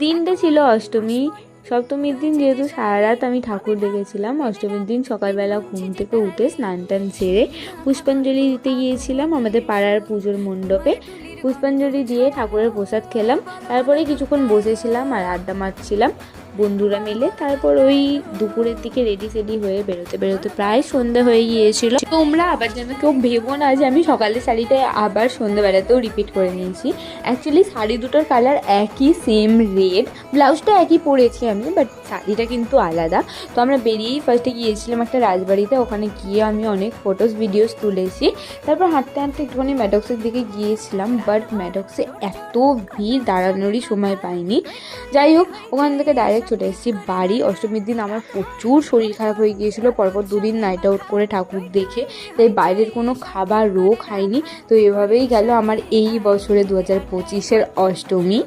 দিনটা ছিল অষ্টমী। সপ্তমীর দিন যেহেতু সারা রাত আমি ঠাকুর দেখেছিলাম, অষ্টমীর দিন সকালবেলা ঘুম থেকে উঠে স্নান টান সেরে পুষ্পাঞ্জলি দিতে গিয়েছিলাম আমাদের পাড়ার পুজোর মণ্ডপে। পুষ্পাঞ্জলি দিয়ে ঠাকুরের প্রসাদ খেলাম, তারপরে কিছুক্ষণ বসেছিলাম আর আড্ডা মারছিলাম বন্ধুরা মিলে। তারপর ওই দুপুরের দিকে রেডি সেডি হয়ে বেরোতে বেরোতে প্রায় সন্ধ্যা হয়ে গিয়েছিল। তোমরা আবার যেন কেউ ভেবো না যে আমি সকালের শাড়িটা আবার সন্ধ্যাবেলাতেও রিপিট করে নিয়েছি। অ্যাকচুয়ালি শাড়ি দুটোর কালার একই, সেম রেড, ব্লাউজটা একই পরেছি আমি, বাট শাড়িটা কিন্তু আলাদা। তো আমরা বেরিয়েই ফার্স্টে গিয়েছিলাম একটা রাজবাড়িতে, ওখানে গিয়ে আমি অনেক ফটোস ভিডিওস তুলেছি। তারপর হাঁটতে হাঁটতে একটুখানি ম্যাডক্সের দিকে গিয়েছিলাম, বাট ম্যাডক্সে এত ভিড় দাঁড়ানোরই সময় পাইনি। যাই হোক, ওখান থেকে ডাইরেক্ট চলে এসেছি বাড়ি। অষ্টমীর দিন আমার প্রচুর শরীর খারাপ হয়ে গিয়েছিলো, পরপর দুদিন নাইট আউট করে ঠাকুর দেখে, তাই বাইরের কোনো খাবারও খাইনি। তো এভাবেই গেল আমার এই বছরে 2025-এর অষ্টমী।